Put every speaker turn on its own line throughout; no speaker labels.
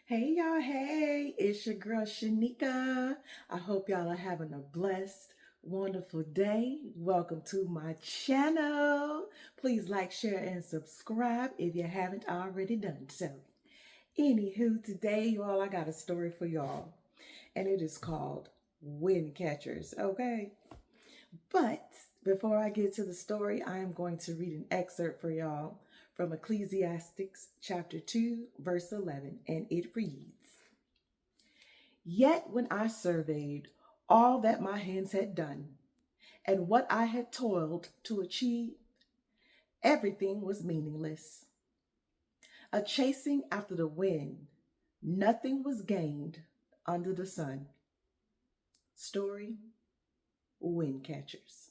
Hey y'all, hey, it's your girl Shanika. I hope y'all are having a blessed, wonderful day. Welcome to my channel. Please like, share, and subscribe if you haven't already done so. Anywho, today, y'all, I got a story for y'all, and it is called Wind Catchers, okay? But before I get to the story, I am going to read an excerpt for y'all from Ecclesiastes chapter 2, verse 11, and it reads, Yet when I surveyed all that my hands had done, and what I had toiled to achieve, everything was meaningless. A chasing after the wind, nothing was gained under the sun. Story, Wind Catchers.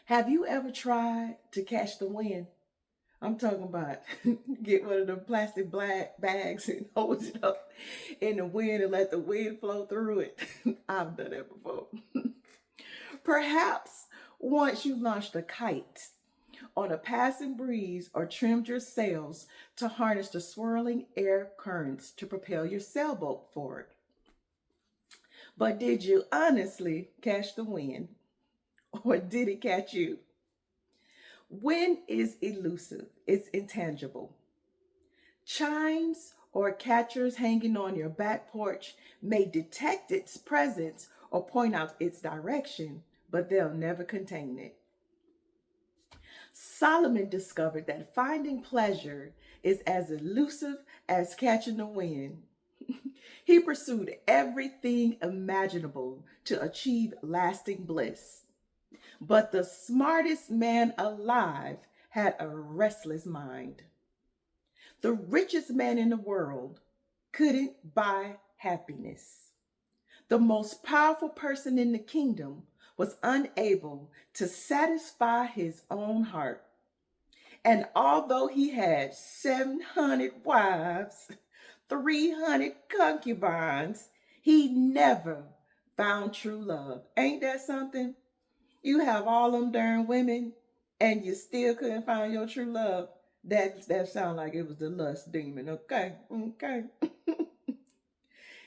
Have you ever tried to catch the wind? I'm talking about get one of them plastic black bags and hold it up in the wind and let the wind flow through it. I've done that before. Perhaps once you launched a kite on a passing breeze or trimmed your sails to harness the swirling air currents to propel your sailboat forward. But did you honestly catch the wind, or did it catch you? Wind is elusive, it's intangible. Chimes or catchers hanging on your back porch may detect its presence or point out its direction, but they'll never contain it. Solomon discovered that finding pleasure is as elusive as catching the wind. He pursued everything imaginable to achieve lasting bliss. But the smartest man alive had a restless mind. The richest man in the world couldn't buy happiness. The most powerful person in the kingdom was unable to satisfy his own heart. And although he had 700 wives, 300 concubines, he never found true love. Ain't that something? You have all them darn women and you still couldn't find your true love. That sounded like it was the lust demon. Okay.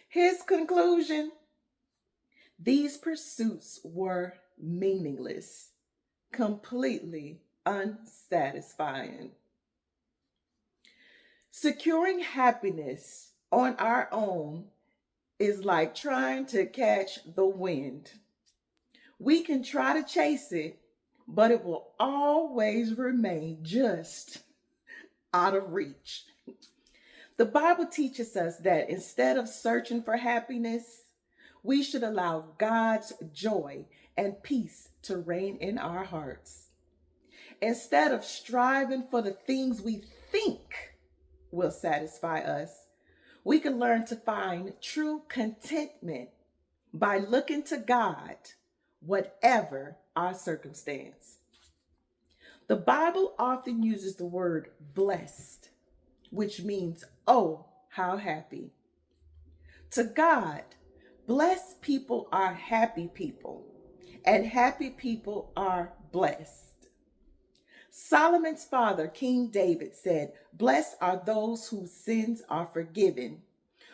His conclusion, these pursuits were meaningless, completely unsatisfying. Securing happiness on our own is like trying to catch the wind. We can try to chase it, but it will always remain just out of reach. The Bible teaches us that instead of searching for happiness, we should allow God's joy and peace to reign in our hearts. Instead of striving for the things we think will satisfy us, we can learn to find true contentment by looking to God, whatever our circumstance. The Bible often uses the word blessed, which means, oh, how happy. To God, blessed people are happy people, and happy people are blessed. Solomon's father, King David, said, Blessed are those whose sins are forgiven,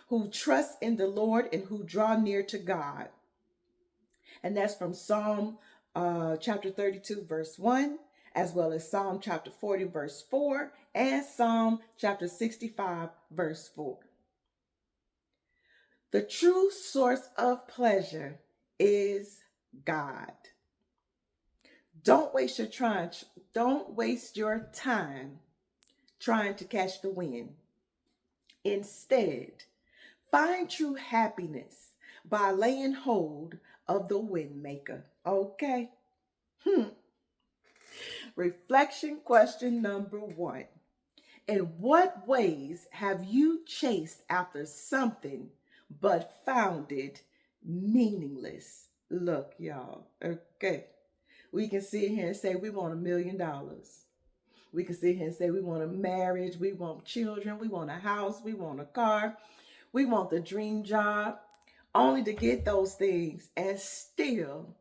who trust in the Lord and who draw near to God. And that's from Psalm chapter 32, verse 1, as well as Psalm chapter 40, verse 4, and Psalm chapter 65, verse 4. The true source of pleasure is God. Don't waste your time trying to catch the wind. Instead, find true happiness by laying hold of the wind maker. Okay? Reflection question number 1. In what ways have you chased after something but found it meaningless? Look, y'all, okay. We can sit here and say we want $1 million. We can sit here and say we want a marriage, we want children, we want a house, we want a car, we want the dream job, only to get those things and still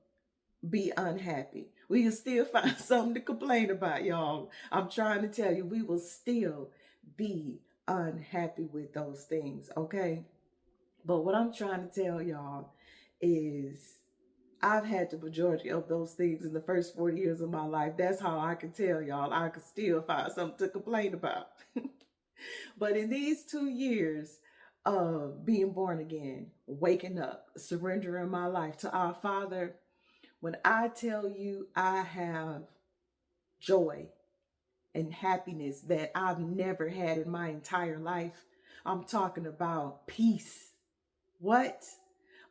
be unhappy. We can still find something to complain about, y'all. I'm trying to tell you, we will still be unhappy with those things, okay? But what I'm trying to tell y'all is I've had the majority of those things in the first 40 years of my life. That's how I can tell y'all I could still find something to complain about. But in these 2 years of being born again, waking up, surrendering my life to our Father, when I tell you I have joy and happiness that I've never had in my entire life, I'm talking about peace. What?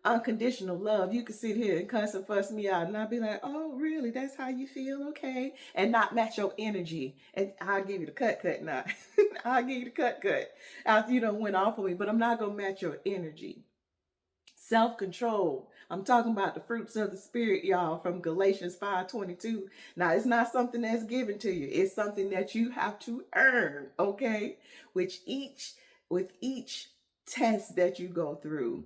Unconditional love. You can sit here and cuss and fuss me out, and I'll be like, oh, really? That's how you feel? Okay. And not match your energy. And I'll give you the cut now. I'll give you the cut. After you done went off of me, but I'm not going to match your energy. Self-control. I'm talking about the fruits of the spirit, y'all, from Galatians 5:22. Now, it's not something that's given to you. It's something that you have to earn, okay? With each test that you go through,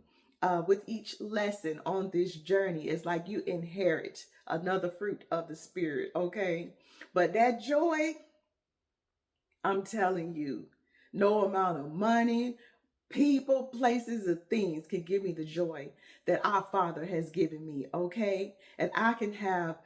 with each lesson on this journey, it's like you inherit another fruit of the spirit, okay? But that joy, I'm telling you, no amount of money, people, places, or things can give me the joy that our Father has given me, okay? And I can have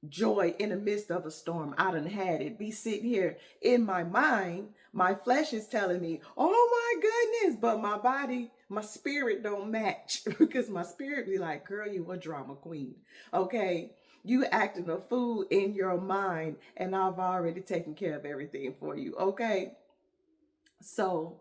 joy in the midst of a storm. I done had it. Be sitting here in my mind, my flesh is telling me, oh my goodness, but my body, my spirit don't match because my spirit be like, girl, you a drama queen, okay? You acting a fool in your mind, and I've already taken care of everything for you, okay? So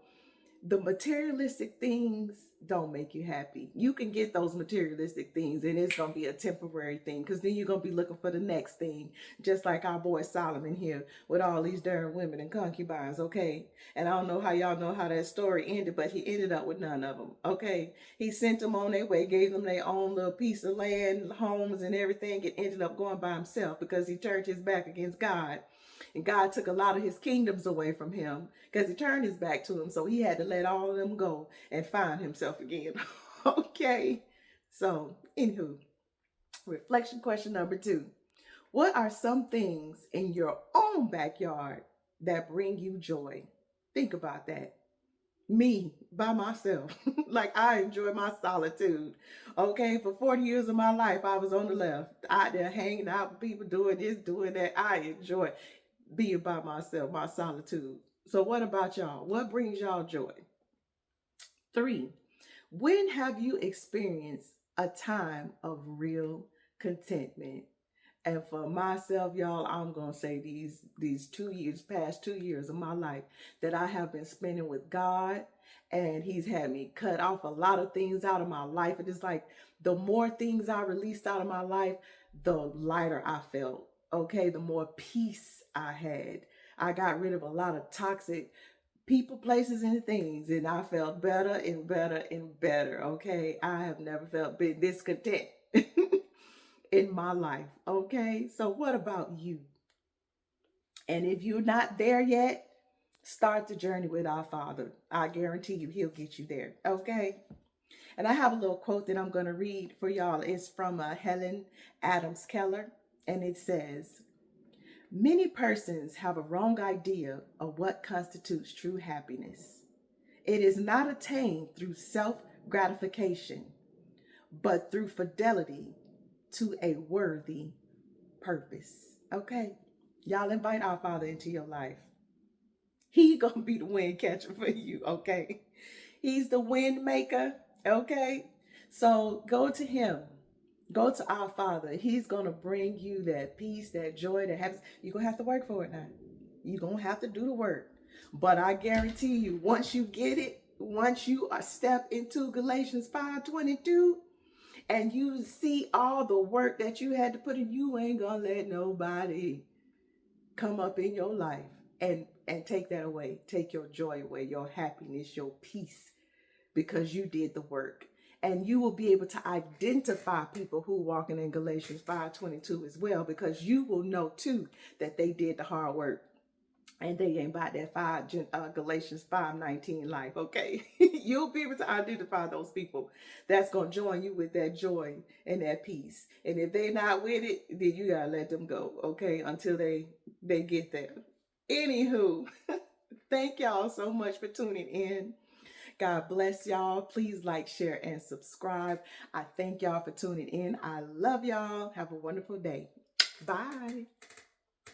the materialistic things don't make you happy. You can get those materialistic things and it's going to be a temporary thing, because then you're going to be looking for the next thing, just like our boy Solomon here with all these darn women and concubines, okay? And I don't know how y'all know how that story ended, but he ended up with none of them, okay? He sent them on their way, gave them their own little piece of land, homes and everything, and ended up going by himself because he turned his back against God. And God took a lot of his kingdoms away from him because he turned his back to him. So he had to let all of them go and find himself again. Okay. So, anywho, reflection question number 2. What are some things in your own backyard that bring you joy? Think about that. Me, by myself. Like, I enjoy my solitude. Okay, for 40 years of my life, I was on the left, out there hanging out with people, doing this, doing that. I enjoy being by myself, my solitude. So what about y'all? What brings y'all joy? 3, when have you experienced a time of real contentment? And for myself, y'all, I'm gonna say these 2 years, past 2 years of my life that I have been spending with God, and He's had me cut off a lot of things out of my life. And it's like the more things I released out of my life, the lighter I felt. Okay, the more peace I had. I got rid of a lot of toxic people, places, and things, and I felt better and better and better. Okay, I have never felt this content in my life. Okay, so what about you? And if you're not there yet, start the journey with our Father. I guarantee you He'll get you there. Okay. And I have a little quote that I'm going to read for y'all. It's from Helen Adams Keller, and it says, many persons have a wrong idea of what constitutes true happiness. It is not attained through self-gratification, but through fidelity to a worthy purpose. Okay? Y'all invite our Father into your life. He gonna be the wind catcher for you, okay? He's the wind maker, okay? So go to Him. Go to our Father. He's gonna bring you that peace, that joy, that happiness. You're gonna have to work for it now. You're gonna have to do the work. But I guarantee you, once you get it, once you step into Galatians 5:22, and you see all the work that you had to put in, you ain't gonna let nobody come up in your life and take that away. Take your joy away, your happiness, your peace, because you did the work. And you will be able to identify people who walking in Galatians 5:22 as well, because you will know too that they did the hard work. And they ain't about that Galatians 5:19 life, okay? You'll be able to identify those people that's going to join you with that joy and that peace. And if they're not with it, then you got to let them go, okay, until they get there. Anywho, Thank y'all so much for tuning in. God bless y'all. Please like, share, and subscribe. I thank y'all for tuning in. I love y'all. Have a wonderful day. Bye.